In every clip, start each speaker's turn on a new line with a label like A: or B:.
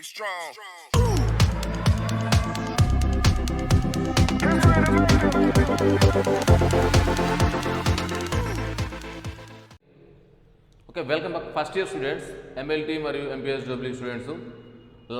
A: be strong.
B: Okay, welcome back first year students, MLT మరియు MPSW students.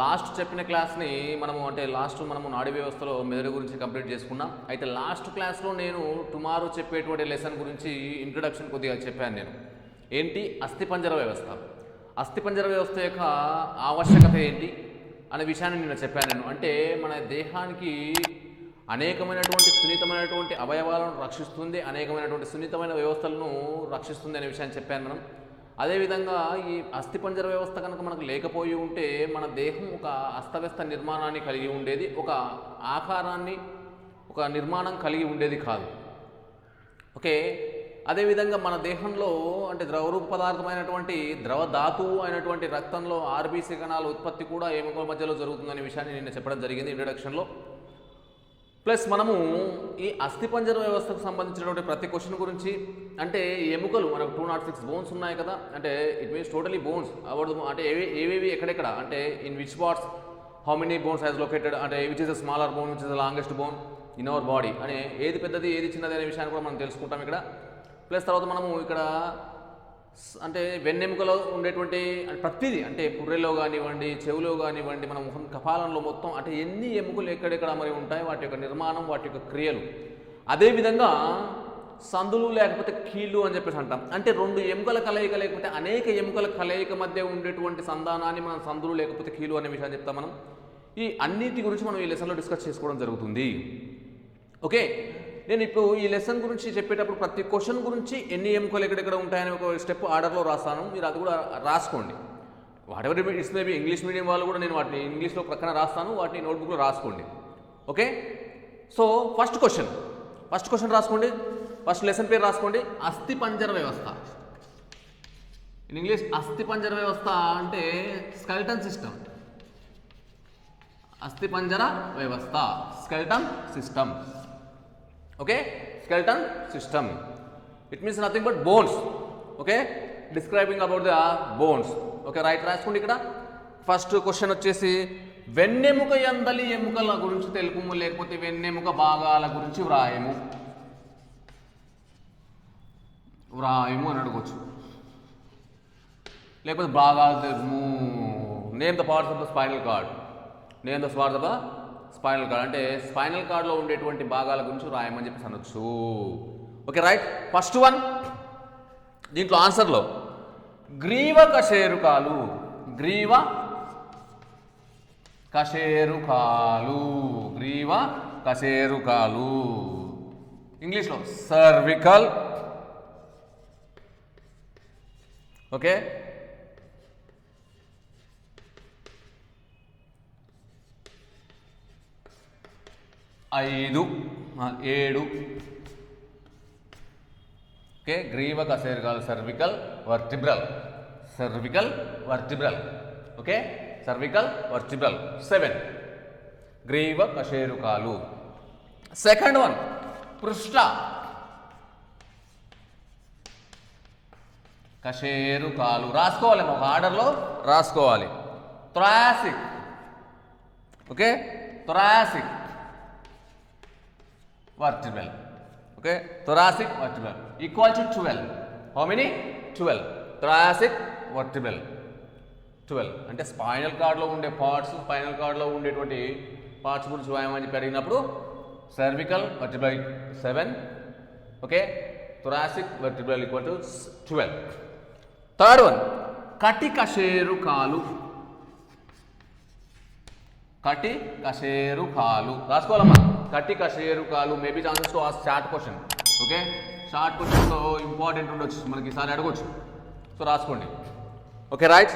B: Last చెప్పిన క్లాస్ని మనము నాడీ వ్యవస్థలో మెదడు గురించి కంప్లీట్ చేసుకున్నాం. అయితే లాస్ట్ క్లాస్లో నేను టుమారో చెప్పేటువంటి లెసన్ గురించి ఇంట్రడక్షన్ కొద్దిగా చెప్పాను. నేను ఏంటి అస్థిపంజర వ్యవస్థ, అస్థిపంజర వ్యవస్థ యొక్క ఆవశ్యకత ఏంటి అనే విషయాన్ని నేను చెప్పాను. నేను అంటే మన దేహానికి అనేకమైనటువంటి సున్నితమైనటువంటి అవయవాలను రక్షిస్తుంది, అనేకమైనటువంటి సున్నితమైన వ్యవస్థలను రక్షిస్తుంది అనే విషయాన్ని చెప్పాను మనం. అదేవిధంగా ఈ అస్థిపంజర వ్యవస్థ కనుక మనకు లేకపోయి ఉంటే మన దేహం ఒక అస్తవ్యస్త నిర్మాణాన్ని కలిగి ఉండేది, ఒక ఆకారాన్ని, ఒక నిర్మాణం కలిగి ఉండేది కాదు. ఓకే, అదేవిధంగా మన దేహంలో అంటే ద్రవరూప పదార్థమైనటువంటి ద్రవ ధాతువు అయినటువంటి రక్తంలో ఆర్బీసీ కణాల ఉత్పత్తి కూడా ఎముకల మధ్యలో జరుగుతుందనే విషయాన్ని నేను చెప్పడం జరిగింది ఇంట్రడక్షన్లో. ప్లస్ మనము ఈ అస్థిపంజర వ్యవస్థకు సంబంధించినటువంటి ప్రతి క్వశ్చన్ గురించి, అంటే ఎముకలు మనకు 206 బోన్స్ ఉన్నాయి కదా, అంటే ఇట్ మీన్స్ టోటలీ బోన్స్ అవ్వదు, అంటే ఏవేవి ఎక్కడెక్కడ, అంటే in which parts how many bones has located, అంటే which is the smaller bone, which is the longest bone in our body, అనే ఏది పెద్దది ఏది చిన్నది అనే విషయాన్ని కూడా మనం తెలుసుకుంటాం ఇక్కడ. ప్లస్ తర్వాత మనము ఇక్కడ అంటే వెన్నెముకలో ఉండేటువంటి ప్రతిదీ, అంటే పుర్రెలో కానివ్వండి, చెవులో కానివ్వండి, మన ముఖం కపాలంలో మొత్తం అంటే ఎన్ని ఎముకలు ఎక్కడెక్కడ మరి ఉంటాయి, వాటి యొక్క నిర్మాణం, వాటి యొక్క క్రియలు. అదేవిధంగా సందులు లేకపోతే కీళ్ళు అని చెప్పేసి అంటాం. అంటే రెండు ఎముకల కలయిక లేకపోతే అనేక ఎముకల కలయిక మధ్య ఉండేటువంటి సంధానాన్ని మనం సందులు లేకపోతే కీళ్ళు అనే విషయాన్ని చెప్తాం మనం. ఈ అన్నిటి గురించి మనం ఈ లెసన్లో డిస్కస్ చేసుకోవడం జరుగుతుంది. ఓకే, నేను ఇప్పుడు ఈ లెసన్ గురించి చెప్పేటప్పుడు ప్రతి క్వశ్చన్ గురించి ఎన్ని ఎముకలు ఎక్కడెక్కడ ఉంటాయని ఒక స్టెప్ ఆర్డర్లో రాస్తాను, మీరు అది కూడా రాసుకోండి. What ever it's maybe English medium వాళ్ళు కూడా నేను వాటిని ఇంగ్లీష్లో ప్రక్కన రాస్తాను, వాటిని నోట్బుక్లో రాసుకోండి. ఓకే, సో ఫస్ట్ క్వశ్చన్ రాసుకోండి, ఫస్ట్ లెసన్ పేరు రాసుకోండి, అస్థిపంజర వ్యవస్థ. ఇన్ ఇంగ్లీష్ అస్థిపంజర వ్యవస్థ అంటే స్కెల్టన్ సిస్టమ్. అస్థిపంజర వ్యవస్థ, skeleton system. Okay, skeleton system, it means nothing but bones. Okay, describing about the bones. Okay, right, రాసుకోండి. ఇక్కడ ఫస్ట్ క్వశ్చన్ వచ్చేసి వెన్నెముక యందలి ఎముకల గురించి తెలుపుము, లేకపోతే వెన్నెముక భాగాల గురించి వ్రాయము అని అడగవచ్చు, లేకపోతే భాగాలు తెలుపు. Name the parts of the spinal cord, name the parts of the spinal cord, అంటే స్పైనల్ కార్డ్లో ఉండేటువంటి భాగాల గురించి రాయమని చెప్పేసి అనొచ్చు. Okay, right. ఫస్ట్ వన్ దీంట్లో ఆన్సర్లో గ్రీవ కశేరుకాలు, గ్రీవ కశేరుకాలు, గ్రీవ కశేరుకాలు. ఇంగ్లీష్లో సర్వికల్. ఓకే, ఐదు 7. ఓకే, గ్రీవ కశేరుకాలు, cervical vertebral, cervical vertebral. Okay, cervical vertebral 7 గ్రీవ కశేరుకాలు. సెకండ్ వన్ పృష్ఠ కశేరుకాలు. రాసుకోవాలి, ఒక ఆర్డర్లో రాసుకోవాలి. Thoracic. Okay, thoracic vertebral. Okay, thoracic vertebral equal to 12. How many? 12. Thoracic vertebral 12. అంటే స్పైనల్ కార్డ్లో ఉండే పార్ట్స్, స్పైనల్ కార్డ్లో ఉండేటువంటి పార్ట్స్ గురించి రాయమని చెప్పి అడిగినప్పుడు cervical vertebral 7. Okay, thoracic vertebral equal to 12. Third one కటి కశేరుకాలు, కటి కశేరుకాలు. రాసుకోవాలమ్మా, కటి కశేరుకాలు. Maybe chances to ask short question. Okay, short క్వశ్చన్తో ఇంపార్టెంట్ ఉండొచ్చు మనకి, ఈసారి అడగొచ్చు. సో రాసుకోండి. Okay, right.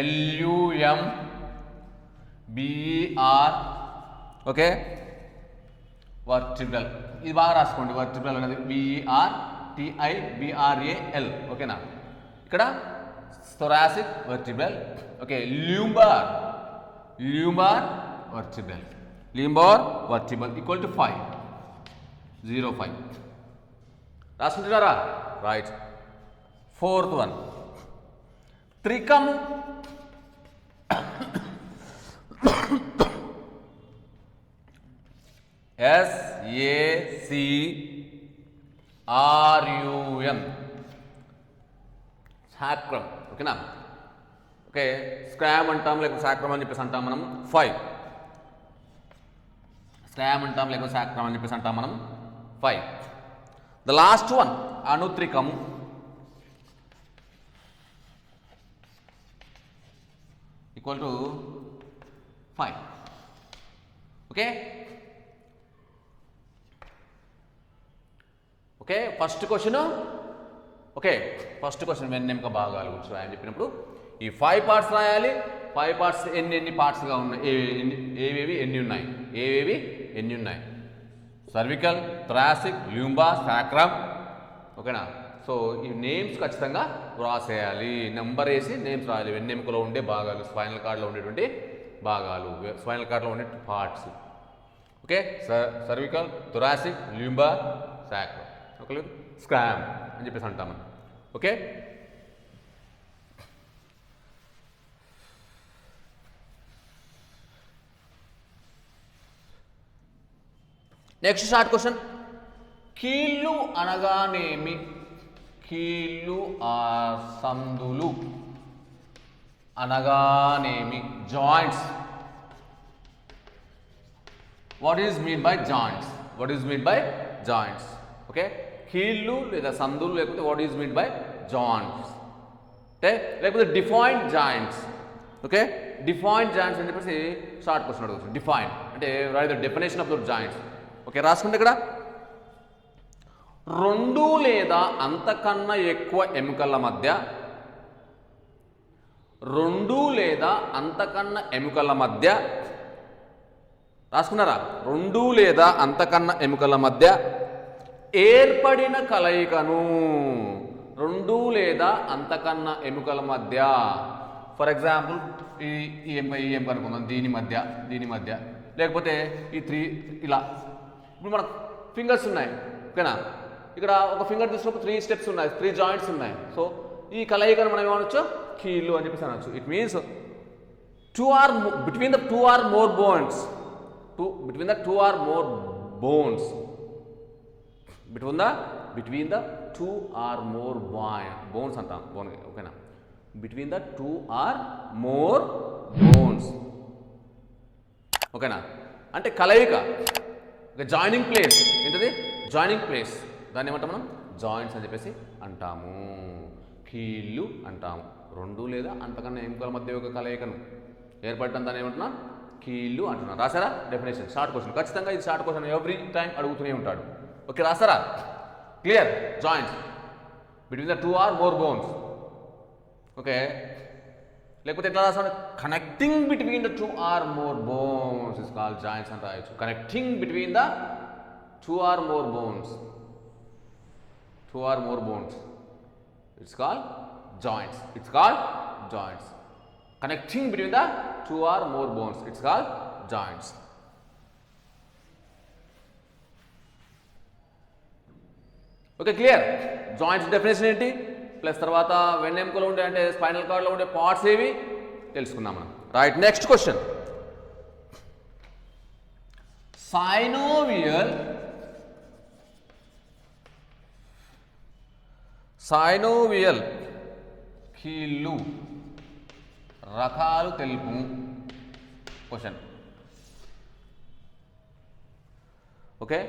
B: LUMBR. Okay, vertebral. ఇది బాగా రాసుకోండి, వర్టిబ్రల్ అనేది BERTIBRAL. ఓకేనా, ఇక్కడ thoracic vertebral. Okay, lumbar, lumbar vertebral, lumbar vertebral equal to 5, 0.5. రాసుకుంటున్నారా? రైట్. ఫోర్త్ వన్ త్రికము SACRUM సాక్రం. ఓకేనా? ఓకే, స్క్రామ్ అంటాం లేకపోతే సాక్రం అని చెప్పేసి అంటాం మనం. 5 స్క్రామ్ అంటాం లేకపోతే సాక్రం అని చెప్పేసి అంటాం మనం. 5 ద లాస్ట్ వన్ అనుత్రికము equal to 5. Okay okay first question. Okay first question వెన్నెముక భాగాలు గురించి రాయని చెప్పినప్పుడు ఈ 5 పార్ట్స్ రాయాలి. 5 పార్ట్స్ ఎన్ని పార్ట్స్గా ఉన్నాయి, ఏవేవి ఎన్ని ఉన్నాయి? Cervical, thoracic, lumbar, sacrum. ఓకేనా? సో ఈ నేమ్స్ ఖచ్చితంగా రాసేయాలి, నెంబర్ వేసి నేమ్స్ రాయాలి. వెన్నెముకలో ఉండే భాగాలు, స్పైనల్ కార్డ్లో ఉండేటువంటి భాగాలు, స్పైనల్ కార్డ్లో ఉండే parts. Okay, cervical, thoracic, lumbar, sacrum. Okay, sacrum అని చెప్పేసి అంటాం. Okay, next short question. కీళ్ళు అనగానేమి? కీళ్ళు సందులు అనగానేమి? Joints. What is mean by joints? What is mean by joints? Okay, కీళ్ళు లేదా సందులు లేకపోతే what is mean by joints అంటే లేకపోతే defined joints. Okay, defined joints అని చెప్పేసి షార్ట్ క్వశ్చన్ అడుగుతుంది. డిఫైన్ అంటే right the definition of the joints. Okay, రాసుకుంటే ఇక్కడ 2 లేదా అంతకన్నా ఎక్కువ ఎముకల మధ్య, 2 లేదా అంతకన్నా ఎముకల మధ్య రాసుకున్నారా? 2 లేదా అంతకన్నా ఎముకల మధ్య ఏర్పడిన కలయికను. 2 లేదా అంతకన్నా ఎముకల మధ్య, ఫర్ ఎగ్జాంపుల్ ఈ ఎముక అనుకుందాం, దీని మధ్య లేకపోతే ఈ 3 ఇలా. ఇప్పుడు మన ఫింగర్స్ ఉన్నాయి. ఓకేనా? ఇక్కడ ఒక ఫింగర్ తీసుకున్నప్పుడు 3 స్టెప్స్ ఉన్నాయి, 3 జాయింట్స్ ఉన్నాయి. సో ఈ కలయికను మనం ఏమనొచ్చు? కీళ్ళు అని చెప్పేసి అనొచ్చు. It means between the 2 or more bones, between the 2 or more bones, between the 2 or more bones అంటాం. బోన్. ఓకేనా? between the 2 or more bones. ఓకేనా? అంటే కలయిక, జాయినింగ్ ప్లేస్. ఏంటది? Joining place. దాన్ని ఏమంటాం మనం? జాయింట్స్ అని చెప్పేసి అంటాము. కీళ్ళు అంటాము. 2 లేదా అంతకన్నా ఎముకల మధ్య ఒక కలయికను ఏర్పడటం దాన్ని ఏమంటున్నా? కీళ్ళు అంటున్నా. రాసారా? డెఫినేషన్. Short question. ఖచ్చితంగా ఇది షార్ట్ క్వశ్చన్, ఎవ్రీ టైం అడుగుతూనే ఉంటాడు. ఓకే, రాసారా? Clear? Joints between the 2 or more bones. Okay, లేకపోతే ఎట్లా రాసాడు? Connecting between the 2 or more bones is called joints అని రాయొచ్చు. Connecting between the 2 or more bones, 2 or more bones, it's called joints. It's called joints. Connecting between the 2 or more bones, it's called joints. Okay, clear? Joints definition ఏంటి, plus తర్వాత వెన్నెముకలో ఉండే అంటే spinal కార్డ్లో ఉండే parts ఏవి తెలుసుకుందాం మనం. Right, next question. Synovial కీళ్ళు రకాలు తెలుపు. Question. Okay,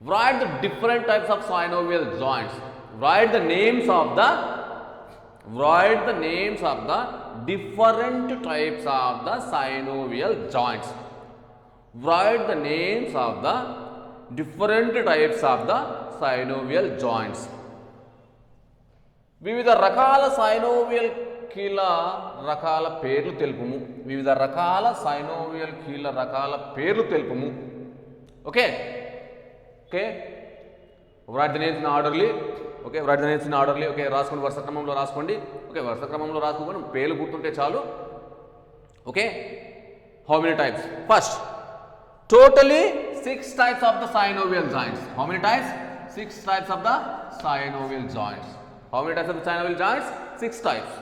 B: write the different types of synovial joints. Write the names of the different types of the synovial joints. Write the names of the different types of the synovial joints. వివిధ రకాల synovial కీళ్ళ రకాల పేర్లు తెలుపుము. వివిధ రకాల synovial కీళ్ళ రకాల పేర్లు తెలుపుము. Okay okay, write the names in orderly. Okay, write the names in orderly. Okay, రాసుకోండి, వరుస క్రమంలో రాసుకోండి. ఓకే, వరుస క్రమంలో రాసుకోండి, పేర్లు గుర్తుంటే చాలు. Okay, how many types? First, totally 6 types of the synovial joints. How many types? 6 types of the synovial joints. How many types of synovial joints? 6 types.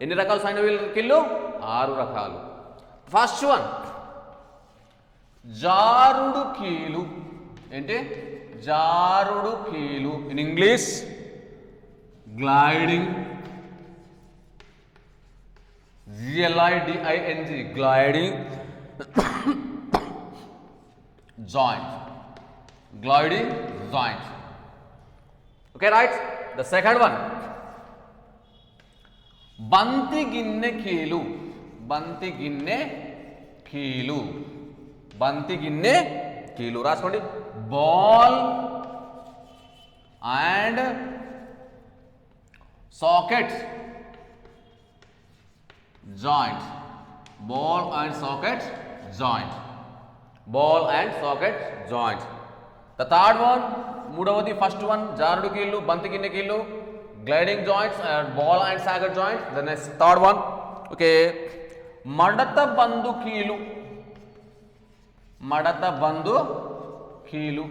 B: ఎన్ని రకాల సైనోవియల్ కీళ్ళు? 6 రకాలు. ఫస్ట్ వన్ జారుడు కీలు. ఏంటి? జారుడు కీలు. In English gliding, GLIDING, gliding joint, gliding joint. Okay, right? The second one, బంతి గిన్నె కీలు. బంతి గిన్నె కీలు. బంతి గిన్నె కీలు రాసుకోండి. Ball and socket joint. Ball and socket joint. Ball and socket joint. The third one, మూడవది ఫస్ట్ వన్ జారుడు కీళ్ళు, బంతి గిన్నె కీళ్ళు, gliding joints, ball and socket joint. The next third one, okay, మడత బందు కీలు. మడత బందు కీలు.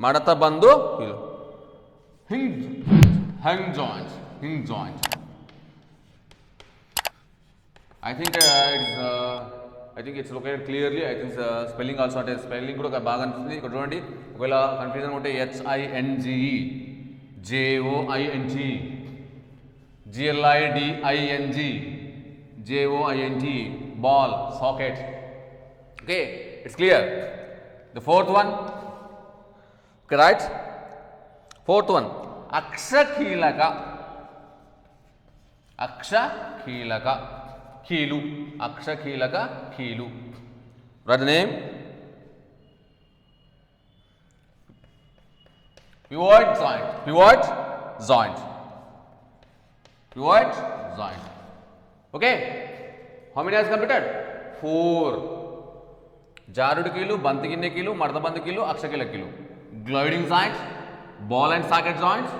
B: మడత బందు కీలు. Hung joint. Hung joint. I think it's located clearly. I think spelling also అంటే స్పెల్లింగ్ కూడా బాగా అనిపిస్తుంది. ఇక్కడ చూడండి, ఒకవేళ కన్ఫ్యూజన్ ఉంటే HINGE, JOINT, GLIDING, JOINT, ball, socket. Okay, it's clear. The fourth one, okay, right? Fourth one, అక్షకీలక. అక్షకీలక కీలు. అక్షకీలక కీలు. Write the name. Pivot joint. Pivot joint. Pivot joint. Okay. How many has completed? 4. జారుడు కీలు, బంతి గిన్నె కీలు, మడత బంతి కీలు, అక్షకీల కీలు. Gliding joint, ball and socket joints,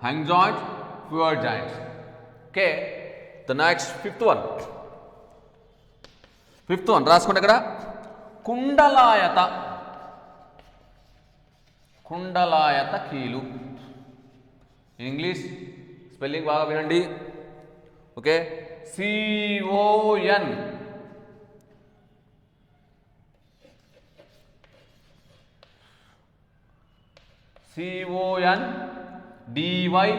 B: hang joint, pivot joints. Okay. The next fifth one. Fifth one రాసుకోండి ఇక్కడ. కుండలాయత. కుండలాయత కీలు. ఇంగ్లీష్ స్పెల్లింగ్ బాగా వినండి. Okay, CON DY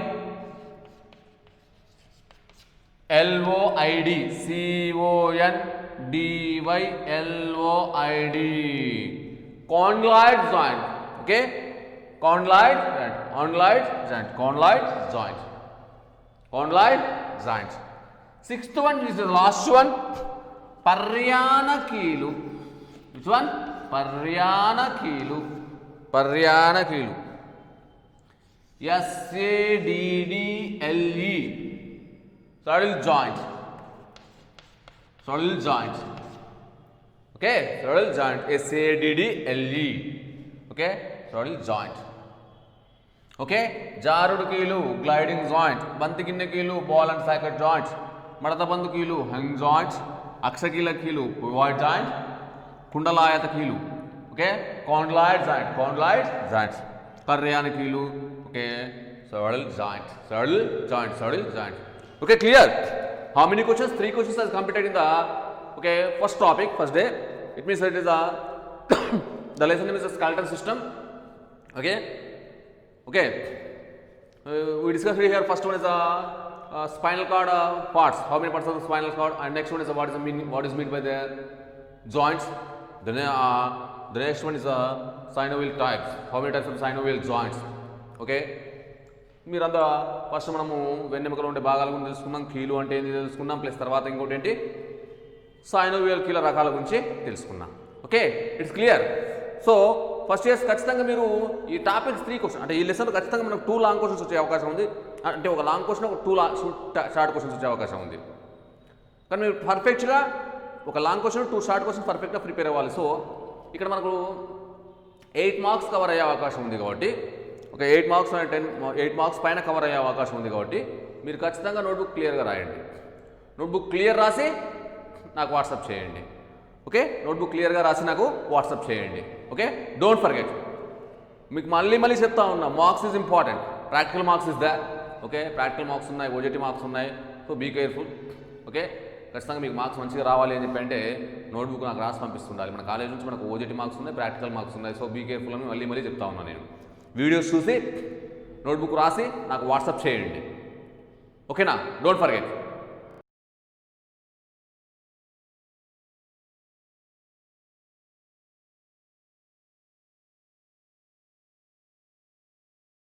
B: LOID. CON DYLOID. Condyloid joint. Okay, condyloid joint. Condyloid joint. Condyloid joint. Condyloid joint. Sixth one is the last one. Paryana keelu. Which one? Paryana keelu. Paryana keelu. SADDLE. Saddle joint. Saddle joint. Okay, saddle joint. SADDLE. Okay, saddle joint. Okay, jarudu keelu, gliding joint, banti ginne keelu, ball and socket joint, madata bandu keelu, hang joint, aksakila keelu, pivot joint, kundalayata keelu. Okay, condyloid joint, condyloid joint, paryana keelu. Okay, saddle joint, saddle joint, saddle joint. Okay, clear? How many questions? 3 questions are completed in the first topic, first day. It means it is the lesson name is a skeletal system. Okay, we discussed here. First one is spinal cord parts. How many parts of the spinal cord? And next one is what is meant by the joints. The next one is synovial types. How many types of synovial joints? Okay. మీరంతా first మనము వెన్నెముకలో ఉండే భాగాల గురించి తెలుసుకున్నాం, కీలు అంటే ఏంటి తెలుసుకున్నాం, ప్లస్ తర్వాత ఇంకోటి ఏంటి సైనోవియల్ కీల రకాల గురించి తెలుసుకున్నాం. Okay, it's clear. So first years ఖచ్చితంగా మీరు ఈ టాపిక్స్ 3 క్వశ్చన్ అంటే ఈ లెసన్ ఖచ్చితంగా మనకు 2 లాంగ్ క్వశ్చన్స్ వచ్చే అవకాశం ఉంది. అంటే ఒక లాంగ్ క్వశ్చన్, ఒక 2 షార్ట్ క్వశ్చన్స్ వచ్చే అవకాశం ఉంది. కానీ మీరు పర్ఫెక్ట్గా ఒక లాంగ్ క్వశ్చన్, 2 షార్ట్ క్వశ్చన్ పర్ఫెక్ట్గా ప్రిపేర్ అవ్వాలి. సో ఇక్కడ మనకు 8 మార్క్స్ కవర్ అయ్యే అవకాశం ఉంది కాబట్టి, ఒక 8 మార్క్స్ 8 మార్క్స్ పైన కవర్ అయ్యే అవకాశం ఉంది కాబట్టి మీరు ఖచ్చితంగా నోట్బుక్ క్లియర్గా రాయండి. నోట్బుక్ క్లియర్ రాసి నాకు వాట్సాప్ చేయండి. ఓకే, నోట్బుక్ క్లియర్గా రాసి నాకు వాట్సాప్ చేయండి. Okay, don't forget. మీకు మళ్ళీ చెప్తా ఉన్నా, marks is important. Practical marks is the. Okay, practical marks ఉన్నాయి, ఓజెటీ మార్క్స్ ఉన్నాయి. So be careful. ఓకే, ఖచ్చితంగా మీకు మార్క్స్ మంచిగా రావాలి అని చెప్పి అంటే నోట్బుక్ నాకు రాసి పంపిస్తుండాలి. మన కాలేజ్ నుంచి మనకు ఓజెటీ మార్క్స్ ఉన్నాయి, ప్రాక్టికల్ మార్క్స్ ఉన్నాయి. సో బీ కేర్ఫుల్ అని మళ్ళీ చెప్తా ఉన్నాను నేను. వీడియోస్ చూసి నోట్బుక్ రాసి నాకు వాట్సాప్ చేయండి. ఓకేనా, డోంట్ ఫర్గెట్.